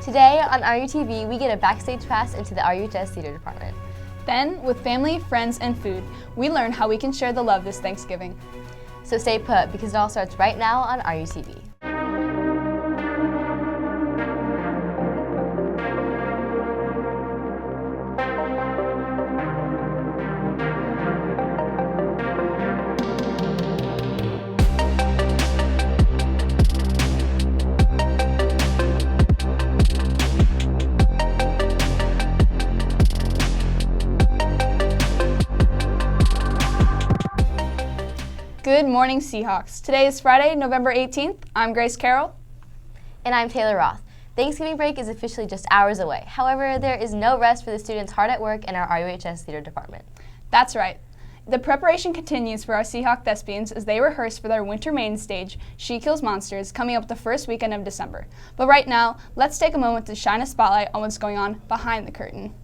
Today on RUTV, we get a backstage pass into the RUHS Theater Department. Then, with family, friends, and food, we learn how we can share the love this Thanksgiving. So stay put, because it all starts right now on RUTV. Good morning, Seahawks. Today is Friday, November 18th. I'm Grace Carroll. And I'm Taylor Roth. Thanksgiving break is officially just hours away. However, there is no rest for the students hard at work in our RUHS Theater Department. That's right. The preparation continues for our Seahawk Thespians as they rehearse for their winter main stage, She Kills Monsters, coming up the first weekend of December. But right now, let's take a moment to shine a spotlight on what's going on behind the curtain.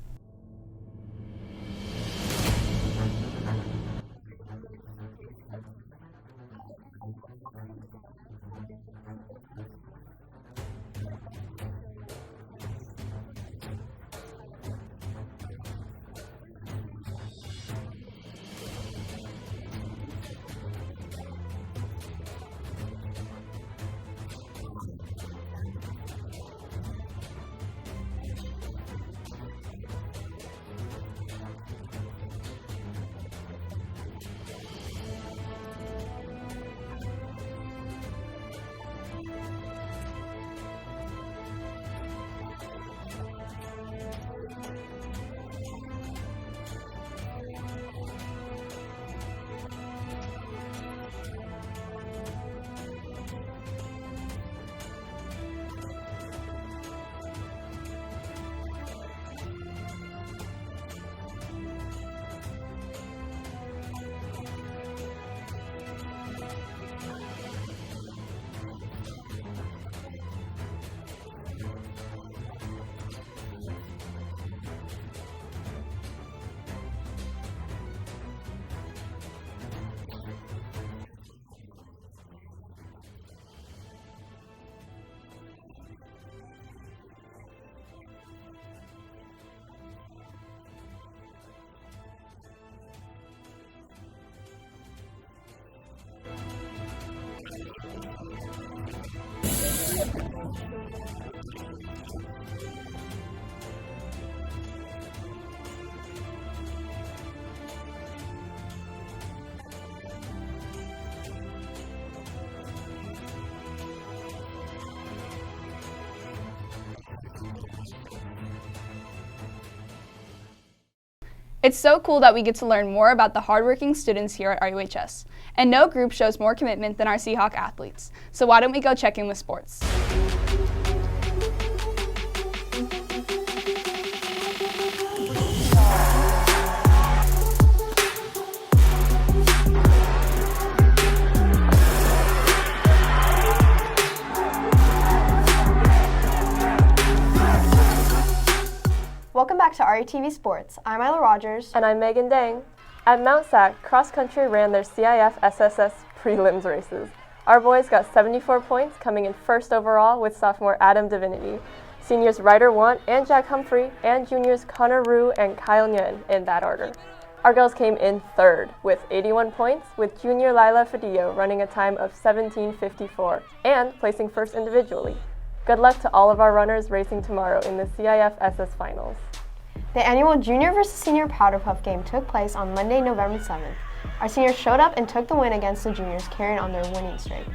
It's so cool that we get to learn more about the hardworking students here at RUHS. And no group shows more commitment than our Seahawk athletes. So why don't we go check in with sports? Welcome back to RUTV Sports. I'm Isla Rogers. And I'm Megan Dang. At Mount Sac, cross country ran their CIF SSS prelims races. Our boys got 74 points, coming in first overall with sophomore Adam Divinity, seniors Ryder Want and Jack Humphrey, and juniors Connor Rue and Kyle Nguyen in that order. Our girls came in third with 81 points, with junior Lila Fadillo running a time of 17:54 and placing first individually. Good luck to all of our runners racing tomorrow in the CIF SS Finals. The annual junior versus senior powder puff game took place on Monday, November 7th. Our seniors showed up and took the win against the juniors, carrying on their winning streak.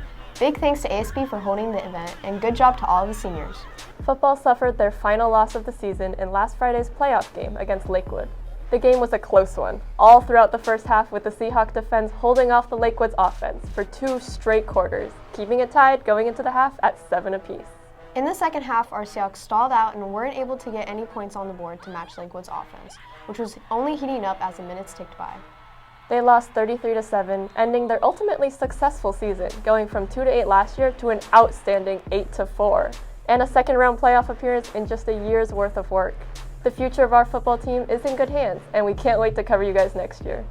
Big thanks to ASB for holding the event, and good job to all of the seniors. Football suffered their final loss of the season in last Friday's playoff game against Lakewood. The game was a close one, all throughout the first half, with the Seahawk defense holding off the Lakewood's offense for 2 straight quarters, keeping it tied going into the half at 7 apiece. In the second half, our Seahawks stalled out and weren't able to get any points on the board to match Lakewood's offense, which was only heating up as the minutes ticked by. They lost 33-7, ending their ultimately successful season, going from 2-8 last year to an outstanding 8-4, and a second-round playoff appearance in just a year's worth of work. The future of our football team is in good hands, and we can't wait to cover you guys next year.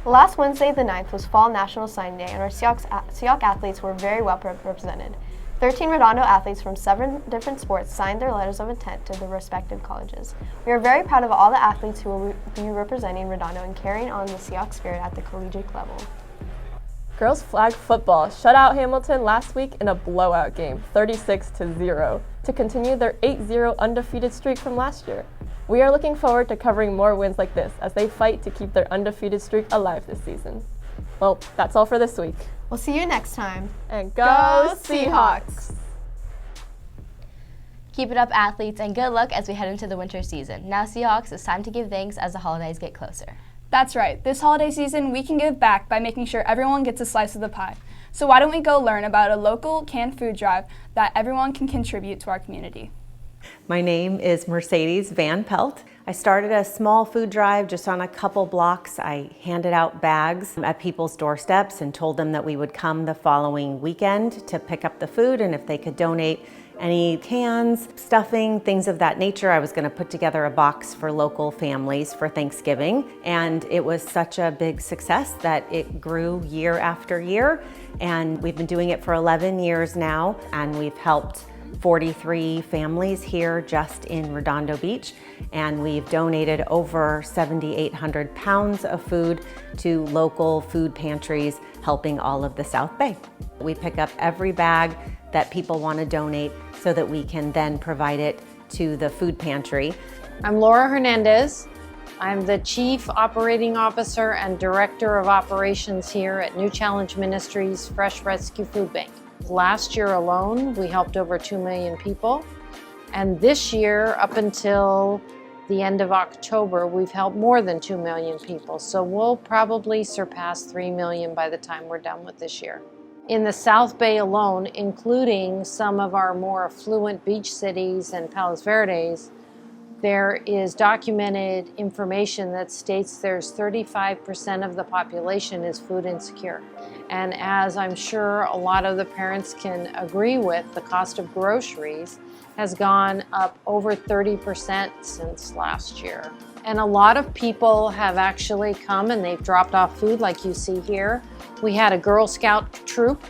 Last Wednesday, the 9th, was Fall National Signing Day, and our Seahawk athletes were very well represented. 13 Redondo athletes from 7 different sports signed their letters of intent to their respective colleges. We are very proud of all the athletes who will be representing Redondo and carrying on the Seahawk spirit at the collegiate level. Girls flag football shut out Hamilton last week in a blowout game, 36-0, to continue their 8-0 undefeated streak from last year. We are looking forward to covering more wins like this as they fight to keep their undefeated streak alive this season. Well, that's all for this week. We'll see you next time. And go Seahawks! Keep it up, athletes, and good luck as we head into the winter season. Now, Seahawks, it's time to give thanks as the holidays get closer. That's right. This holiday season, we can give back by making sure everyone gets a slice of the pie. So why don't we go learn about a local canned food drive that everyone can contribute to our community. My name is Mercedes Van Pelt. I started a small food drive just on a couple blocks. I handed out bags at people's doorsteps and told them that we would come the following weekend to pick up the food, and if they could donate any cans, stuffing, things of that nature. I was going to put together a box for local families for Thanksgiving, and it was such a big success that it grew year after year, and we've been doing it for 11 years now, and we've helped 43 families here just in Redondo Beach, and we've donated over 7,800 pounds of food to local food pantries helping all of the South Bay. We pick up every bag that people want to donate so that we can then provide it to the food pantry. I'm Laura Hernandez. I'm the Chief Operating Officer and Director of Operations here at New Challenge Ministries Fresh Rescue Food Bank. Last year alone, we helped over 2 million people. And this year, up until the end of October, we've helped more than 2 million people. So we'll probably surpass 3 million by the time we're done with this year. In the South Bay alone, including some of our more affluent beach cities and Palos Verdes, there is documented information that states there's 35% of the population is food insecure. And as I'm sure a lot of the parents can agree with, the cost of groceries has gone up over 30% since last year. And a lot of people have actually come and they've dropped off food like you see here. We had a Girl Scout troop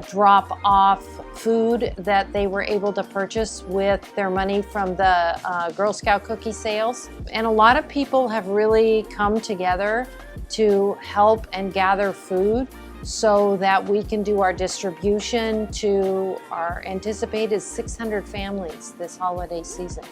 drop off food that they were able to purchase with their money from the Girl Scout cookie sales. And a lot of people have really come together to help and gather food so that we can do our distribution to our anticipated 600 families this holiday season.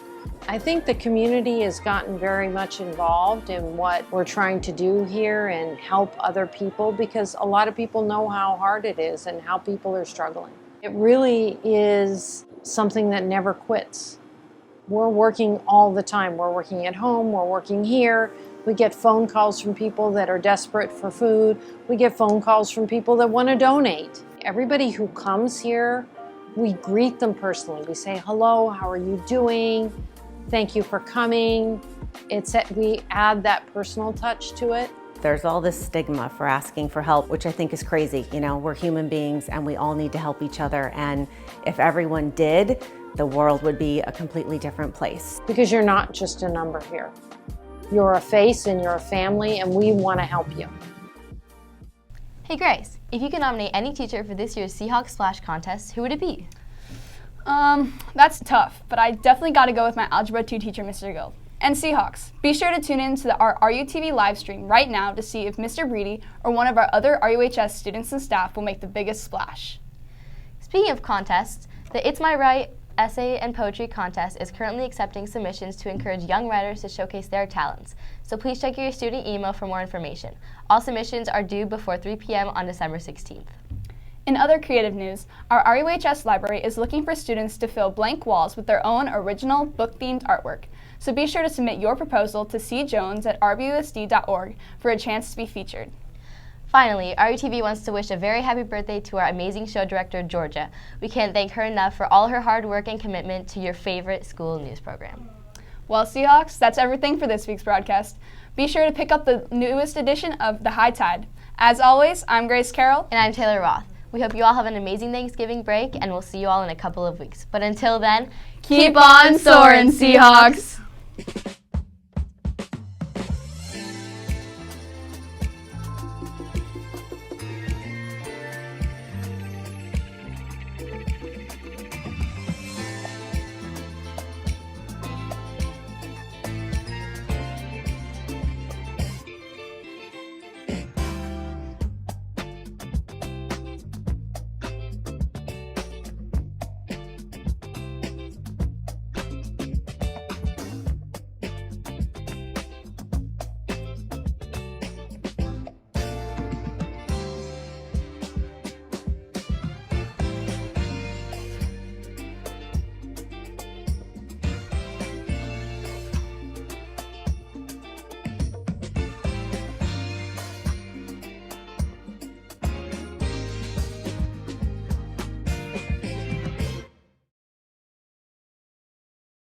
I think the community has gotten very much involved in what we're trying to do here and help other people, because a lot of people know how hard it is and how people are struggling. It really is something that never quits. We're working all the time. We're working at home, we're working here. We get phone calls from people that are desperate for food. We get phone calls from people that want to donate. Everybody who comes here, we greet them personally. We say, hello, how are you doing? Thank you for coming. We add that personal touch to it. There's all this stigma for asking for help, which I think is crazy. You know, we're human beings and we all need to help each other. And if everyone did, the world would be a completely different place. Because you're not just a number here. You're a face and you're a family, and we want to help you. Hey Grace, if you could nominate any teacher for this year's Seahawk Splash Contest, who would it be? That's tough, but I definitely got to go with my Algebra 2 teacher, Mr. Gill. And Seahawks, be sure to tune in to our RUTV live stream right now to see if Mr. Breedy or one of our other RUHS students and staff will make the biggest splash. Speaking of contests, the It's My Right essay and poetry contest is currently accepting submissions to encourage young writers to showcase their talents. So please check your student email for more information. All submissions are due before 3 p.m. on December 16th. In other creative news, our RUHS library is looking for students to fill blank walls with their own original book-themed artwork. So be sure to submit your proposal to cjones@rbusd.org for a chance to be featured. Finally, RUTV wants to wish a very happy birthday to our amazing show director, Georgia. We can't thank her enough for all her hard work and commitment to your favorite school news program. Well, Seahawks, that's everything for this week's broadcast. Be sure to pick up the newest edition of The High Tide. As always, I'm Grace Carroll. And I'm Taylor Roth. We hope you all have an amazing Thanksgiving break, and we'll see you all in a couple of weeks. But until then, Keep on soaring, Seahawks!